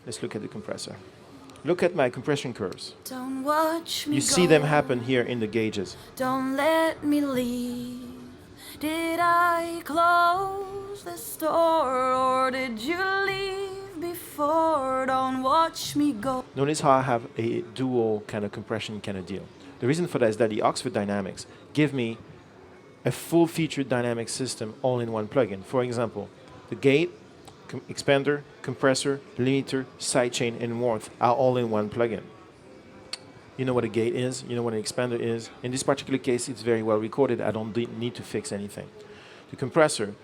Let's look at the compressor. Look at my compression curves. Don't watch me You see go. them happen here in the gauges. Don't let me leave. Did I close the door or did you leave before? Don't watch me go. Notice how I have a dual kind of compression kind of deal. The reason for that is that the Oxford Dynamics give me a full-featured dynamic system all in one plugin. For example, the gate, expander, compressor, limiter, sidechain, and warmth are all in one plugin. You know what a gate is, you know what an expander is. In this particular case, it's very well recorded. I don't need to fix anything. The compressor,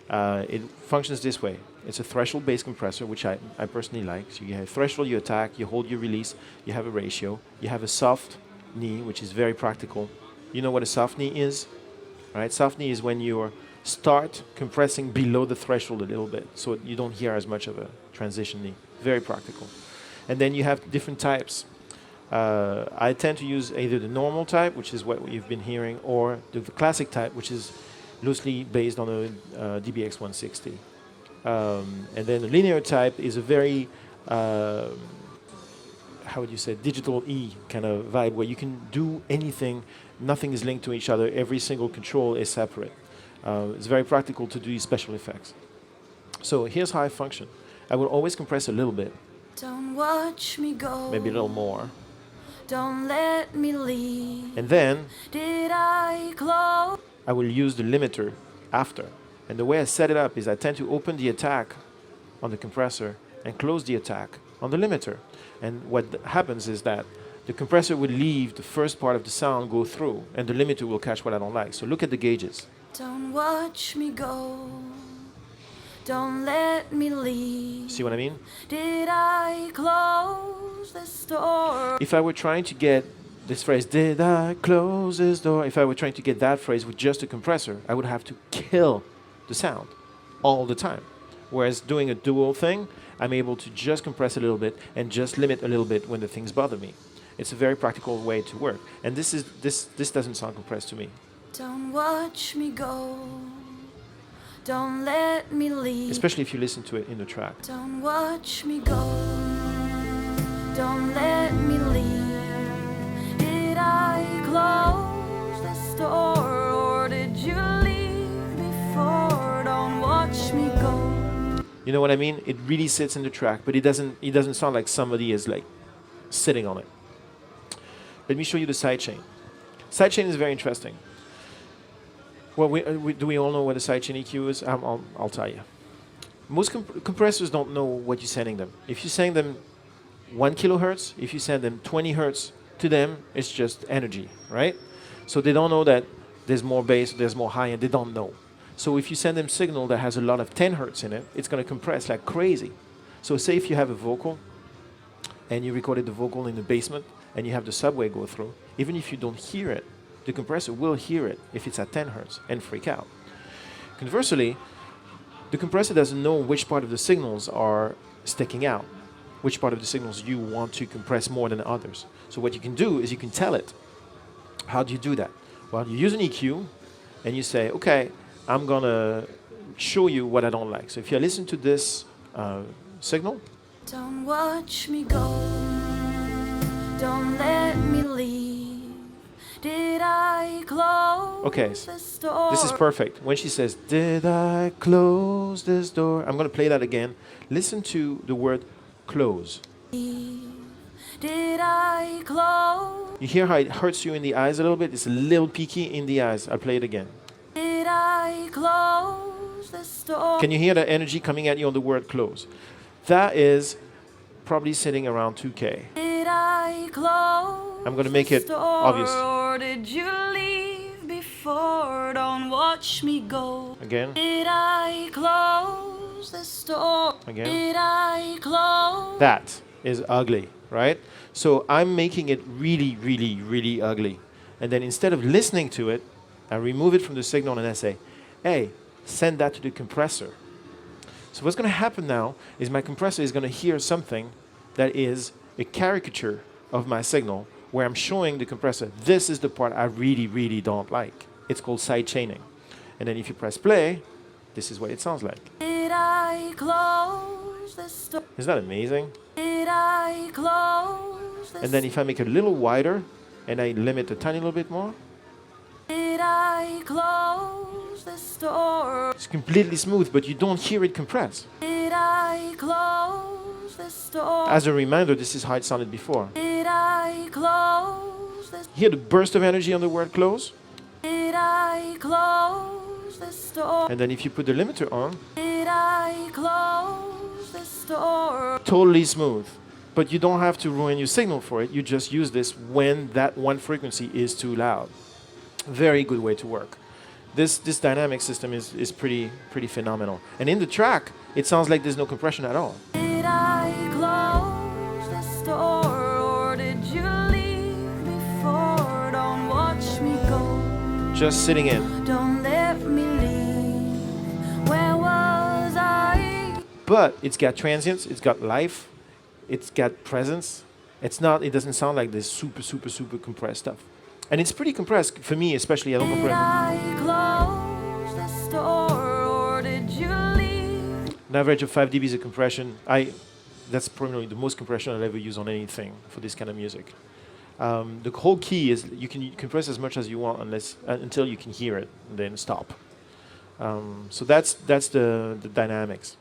it functions this way. It's a threshold-based compressor, which I personally like. So you have threshold, you attack, you hold, you release, you have a ratio, you have a soft knee, which is very practical. You know what a soft knee is? Right? Soft knee is when you start compressing below the threshold a little bit, so you don't hear as much of a transition knee. Very practical. And then you have different types. I tend to use either the normal type, which is what you've been hearing, or the classic type, which is loosely based on a DBX 160. And then the linear type is a very, how would you say, digital E kind of vibe, where you can do anything, nothing is linked to each other, every single control is separate. It's very practical to do special effects. So here's how I function. I will always compress a little bit. Don't watch me go. Maybe a little more. Don't let me leave. And then Did I close? I will use the limiter after. And the way I set it up is I tend to open the attack on the compressor and close the attack on the limiter. And what happens is that the compressor will leave the first part of the sound go through, and the limiter will catch what I don't like. So look at the gauges. Don't watch me go. Don't let me leave. See what I mean? Did I close this door? If I were trying to get this phrase, did I close this door? If I were trying to get that phrase with just a compressor, I would have to kill the sound all the time. Whereas doing a dual thing, I'm able to just compress a little bit and just limit a little bit when the things bother me. It's a very practical way to work. And this doesn't sound compressed to me. Don't watch me go. Don't let me leave. Especially if you listen to it in the track. Don't watch me go. Don't let me leave. Did I close this door or did you leave before? Don't watch me go. You know what I mean? It really sits in the track, but it doesn't sound like somebody is like sitting on it. Let me show you the sidechain. Sidechain is very interesting. Well, do we all know what a sidechain EQ is? I'll tell you. Most compressors don't know what you're sending them. If you send them 1 kilohertz, if you send them 20 hertz, to them it's just energy, right? So they don't know that there's more bass, there's more high, and they don't know. So if you send them signal that has a lot of 10 hertz in it, it's going to compress like crazy. So say if you have a vocal, and you recorded the vocal in the basement, and you have the subway go through, even if you don't hear it, the compressor will hear it if it's at 10 hertz and freak out. Conversely, the compressor doesn't know which part of the signals are sticking out, which part of the signals you want to compress more than others. So what you can do is you can tell it. How do you do that? Well, you use an EQ and you say, okay, I'm going to show you what I don't like. So if you listen to this signal. Don't watch me go. Don't let me leave. Did I close this door? This is perfect. When she says, did I close this door? I'm going to play that again. Listen to the word close. Did I close? You hear how it hurts you in the eyes a little bit? It's a little peaky in the eyes. I'll play it again. Did I close this door? Can you hear the energy coming at you on the word close? That is probably sitting around 2K. Did I close? I'm going to make it obvious. Or did you leave before? Don't watch me go. Again. Did I close this door? Again. Did I close? That is ugly, right? So I'm making it really, really, really ugly. And then instead of listening to it, I remove it from the signal and I say, hey, send that to the compressor. So what's going to happen now is my compressor is going to hear something that is a caricature of my signal, where I'm showing the compressor, this is the part I really, really don't like. It's called sidechaining. And then if you press play, this is what it sounds like. Did I close this door? Isn't that amazing? Did I close the And then if I make it a little wider and I limit a tiny little bit more, Did I close the store? it's completely smooth, but you don't hear it compress. Did I close the store? As a reminder, this is how it sounded before. Did I close the Hear the burst of energy on the word close? Did I close the store? And then if you put the limiter on, Did I close the store? totally smooth. But you don't have to ruin your signal for it. You just use this when that one frequency is too loud. Very good way to work. This dynamic system is pretty phenomenal. And in the track, it sounds like there's no compression at all. Did I close the store or did you leave before? Don't watch me go. Just sitting in. Don't let me leave. Where was I? But it's got transients, it's got life, it's got presence. It doesn't sound like this super compressed stuff. And it's pretty compressed for me, especially. I don't Did compress. I close the store or did you leave? An average of 5 dBs of compression. That's probably the most compression I'll ever use on anything for this kind of music. The whole key is you can compress as much as you want until you can hear it, and then stop. So that's the dynamics.